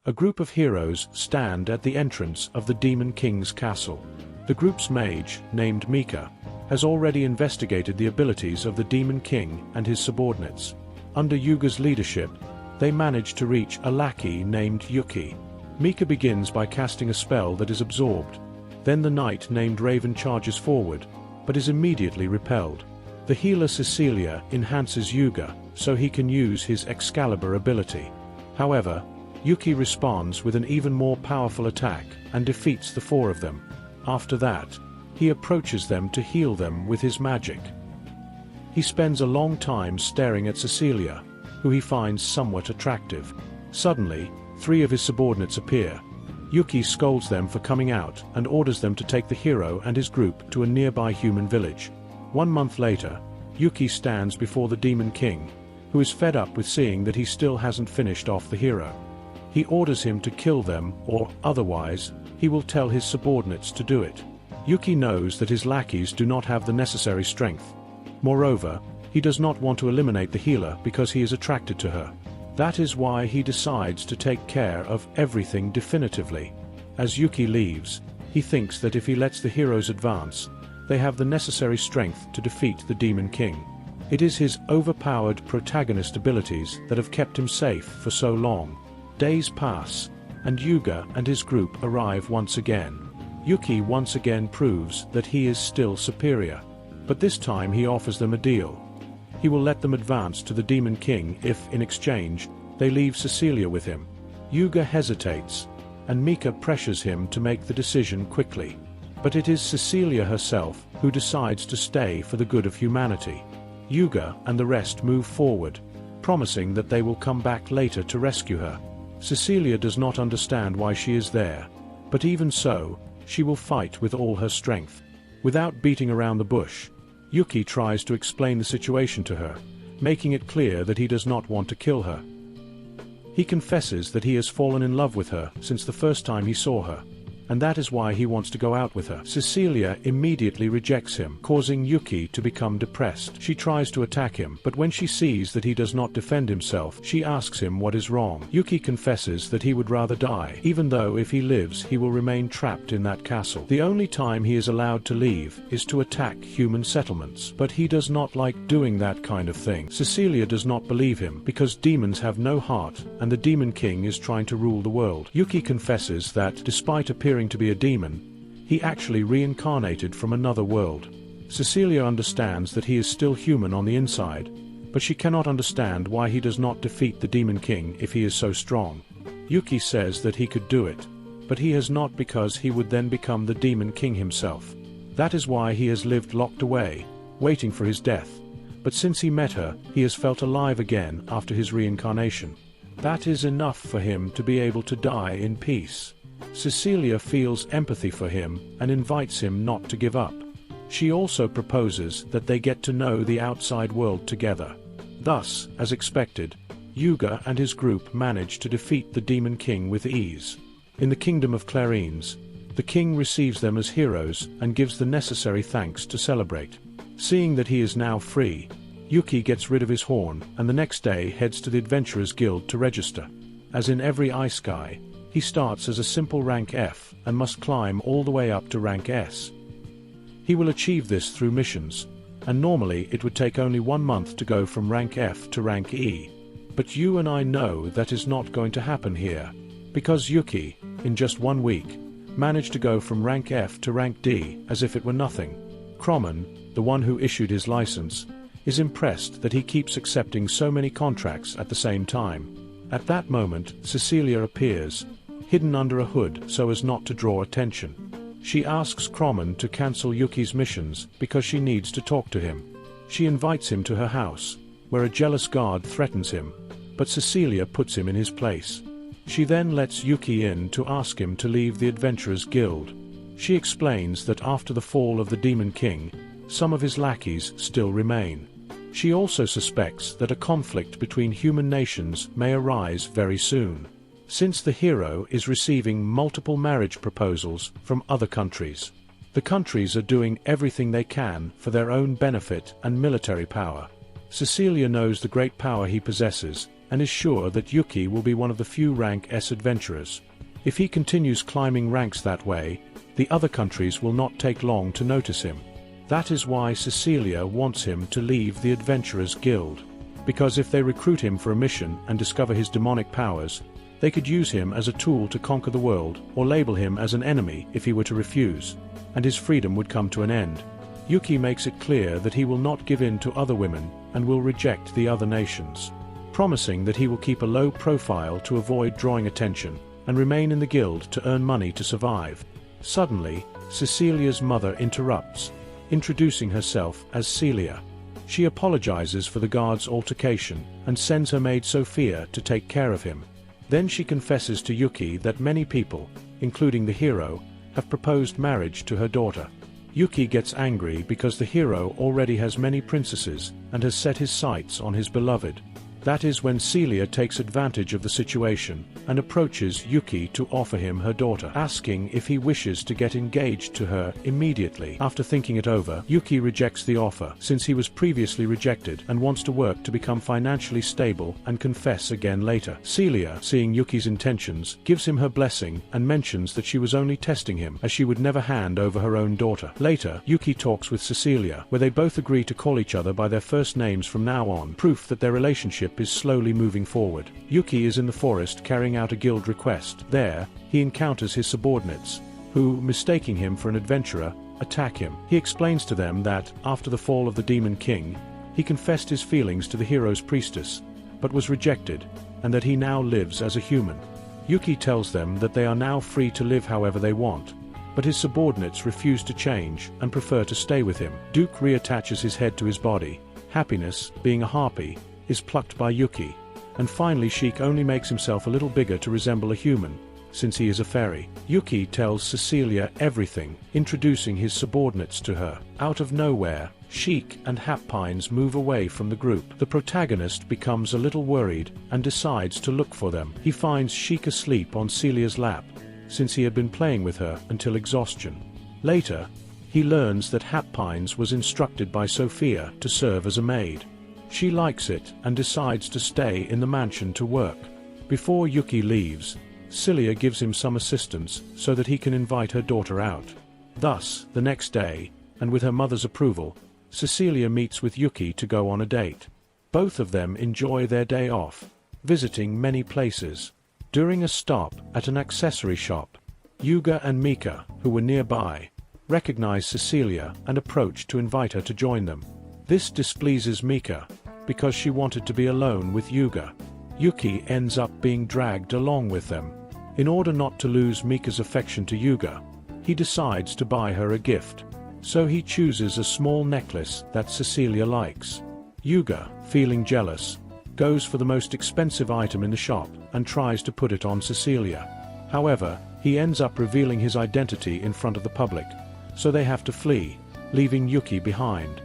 A group of heroes stand at the entrance of the Demon King's castle. The group's mage, named Mika, has already investigated the abilities of the Demon King and his subordinates. Under Yuga's leadership, they manage to reach a lackey named Yuki. Mika begins by casting a spell that is absorbed. Then the knight named Raven charges forward, but is immediately repelled. The healer Cecilia enhances Yuga, so he can use his Excalibur ability. However, Yuki responds with an even more powerful attack and defeats the four of them. After that, he approaches them to heal them with his magic. He spends a long time staring at Cecilia, who he finds somewhat attractive. Suddenly, three of his subordinates appear. Yuki scolds them for coming out and orders them to take the hero and his group to a nearby human village. 1 month later, Yuki stands before the Demon King, who is fed up with seeing that he still hasn't finished off the hero. He orders him to kill them, or otherwise, he will tell his subordinates to do it. Yuki knows that his lackeys do not have the necessary strength. Moreover, he does not want to eliminate the healer because he is attracted to her. That is why he decides to take care of everything definitively. As Yuki leaves, he thinks that if he lets the heroes advance, they have the necessary strength to defeat the Demon King. It is his overpowered protagonist abilities that have kept him safe for so long. Days pass, and Yuga and his group arrive once again. Yuki once again proves that he is still superior, but this time he offers them a deal. He will let them advance to the Demon King if, in exchange, they leave Cecilia with him. Yuga hesitates, and Mika pressures him to make the decision quickly. But it is Cecilia herself who decides to stay for the good of humanity. Yuga and the rest move forward, promising that they will come back later to rescue her. Cecilia does not understand why she is there, but even so, she will fight with all her strength. Without beating around the bush, Yuki tries to explain the situation to her, making it clear that he does not want to kill her. He confesses that he has fallen in love with her since the first time he saw her, and that is why he wants to go out with her. Cecilia immediately rejects him, causing Yuki to become depressed. She tries to attack him, but when she sees that he does not defend himself, she asks him what is wrong. Yuki confesses that he would rather die, even though if he lives he will remain trapped in that castle. The only time he is allowed to leave is to attack human settlements, but he does not like doing that kind of thing. Cecilia does not believe him, because demons have no heart, and the Demon King is trying to rule the world. Yuki confesses that, despite appearing to be a demon, he actually reincarnated from another world. Cecilia understands that he is still human on the inside, but she cannot understand why he does not defeat the Demon King if he is so strong. Yuki says that he could do it, but he has not because he would then become the Demon King himself. That is why he has lived locked away, waiting for his death. But since he met her, he has felt alive again after his reincarnation. That is enough for him to be able to die in peace. Cecilia feels empathy for him and invites him not to give up. She also proposes that they get to know the outside world together. Thus, as expected, Yuga and his group manage to defeat the Demon King with ease. In the kingdom of Clarines, the king receives them as heroes and gives the necessary thanks to celebrate. Seeing that he is now free, Yuki gets rid of his horn and the next day heads to the Adventurers Guild to register. As in every Isekai, he starts as a simple rank F and must climb all the way up to rank S. He will achieve this through missions, and normally it would take only 1 month to go from rank F to rank E. But you and I know that is not going to happen here, because Yuki, in just 1 week, managed to go from rank F to rank D as if it were nothing. Croman, the one who issued his license, is impressed that he keeps accepting so many contracts at the same time. At that moment, Cecilia appears, hidden under a hood so as not to draw attention. She asks Croman to cancel Yuki's missions because she needs to talk to him. She invites him to her house, where a jealous guard threatens him, but Cecilia puts him in his place. She then lets Yuki in to ask him to leave the Adventurers Guild. She explains that after the fall of the Demon King, some of his lackeys still remain. She also suspects that a conflict between human nations may arise very soon, since the hero is receiving multiple marriage proposals from other countries. The countries are doing everything they can for their own benefit and military power. Cecilia knows the great power he possesses and is sure that Yuki will be one of the few rank S adventurers. If he continues climbing ranks that way, the other countries will not take long to notice him. That is why Cecilia wants him to leave the Adventurers Guild. Because if they recruit him for a mission and discover his demonic powers, they could use him as a tool to conquer the world, or label him as an enemy if he were to refuse, and his freedom would come to an end. Yuki makes it clear that he will not give in to other women and will reject the other nations, promising that he will keep a low profile to avoid drawing attention and remain in the guild to earn money to survive. Suddenly, Cecilia's mother interrupts, introducing herself as Celia. She apologizes for the guard's altercation and sends her maid Sophia to take care of him. Then she confesses to Yuki that many people, including the hero, have proposed marriage to her daughter. Yuki gets angry because the hero already has many princesses and has set his sights on his beloved. That is when Celia takes advantage of the situation and approaches Yuki to offer him her daughter, asking if he wishes to get engaged to her immediately. After thinking it over, Yuki rejects the offer since he was previously rejected and wants to work to become financially stable and confess again later. Celia, seeing Yuki's intentions, gives him her blessing and mentions that she was only testing him as she would never hand over her own daughter. Later, Yuki talks with Cecilia, where they both agree to call each other by their first names from now on, proof that their relationship is slowly moving forward. Yuki is in the forest carrying out a guild request. There, he encounters his subordinates, who, mistaking him for an adventurer, attack him. He explains to them that, after the fall of the Demon King, he confessed his feelings to the hero's priestess, but was rejected, and that he now lives as a human. Yuki tells them that they are now free to live however they want, but his subordinates refuse to change and prefer to stay with him. Duke reattaches his head to his body. Happiness, being a harpy, is plucked by Yuki, and finally Sheik only makes himself a little bigger to resemble a human, since he is a fairy. Yuki tells Cecilia everything, introducing his subordinates to her. Out of nowhere, Sheik and Happines move away from the group. The protagonist becomes a little worried and decides to look for them. He finds Sheik asleep on Celia's lap, since he had been playing with her until exhaustion. Later, he learns that Happines was instructed by Sophia to serve as a maid. She likes it and decides to stay in the mansion to work. Before Yuki leaves, Celia gives him some assistance so that he can invite her daughter out. Thus, the next day, and with her mother's approval, Cecilia meets with Yuki to go on a date. Both of them enjoy their day off, visiting many places. During a stop at an accessory shop, Yuga and Mika, who were nearby, recognize Cecilia and approach to invite her to join them. This displeases Mika, because she wanted to be alone with Yuga. Yuki ends up being dragged along with them. In order not to lose Mika's affection to Yuga, he decides to buy her a gift. So he chooses a small necklace that Cecilia likes. Yuga, feeling jealous, goes for the most expensive item in the shop and tries to put it on Cecilia. However, he ends up revealing his identity in front of the public, so they have to flee, leaving Yuki behind.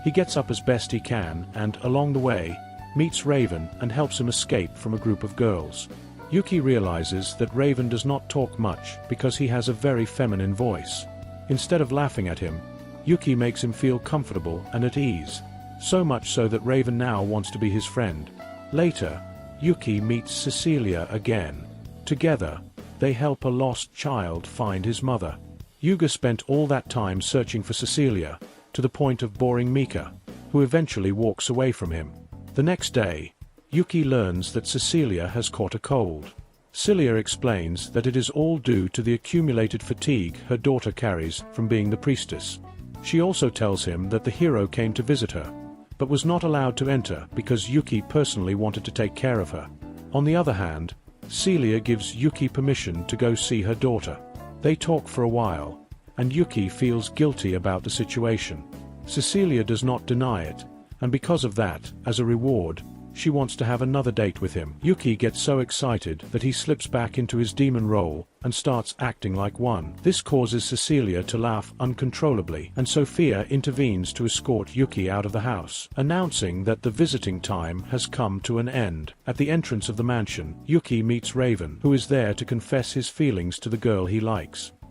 He gets up as best he can and, along the way, meets Raven and helps him escape from a group of girls. Yuki realizes that Raven does not talk much because he has a very feminine voice. Instead of laughing at him, Yuki makes him feel comfortable and at ease, so much so that Raven now wants to be his friend. Later, Yuki meets Cecilia again. Together, they help a lost child find his mother. Yuga spent all that time searching for Cecilia, to the point of boring Mika, who eventually walks away from him. The next day, Yuki learns that Cecilia has caught a cold. Celia explains that it is all due to the accumulated fatigue her daughter carries from being the priestess. She also tells him that the hero came to visit her, but was not allowed to enter because Yuki personally wanted to take care of her. On the other hand, Celia gives Yuki permission to go see her daughter. They talk for a while, and Yuki feels guilty about the situation. Cecilia does not deny it, and because of that, as a reward, she wants to have another date with him. Yuki gets so excited that he slips back into his demon role and starts acting like one. This causes Cecilia to laugh uncontrollably, and Sophia intervenes to escort Yuki out of the house, announcing that the visiting time has come to an end. At the entrance of the mansion, Yuki meets Raven, who is there to confess his feelings to the girl he likes.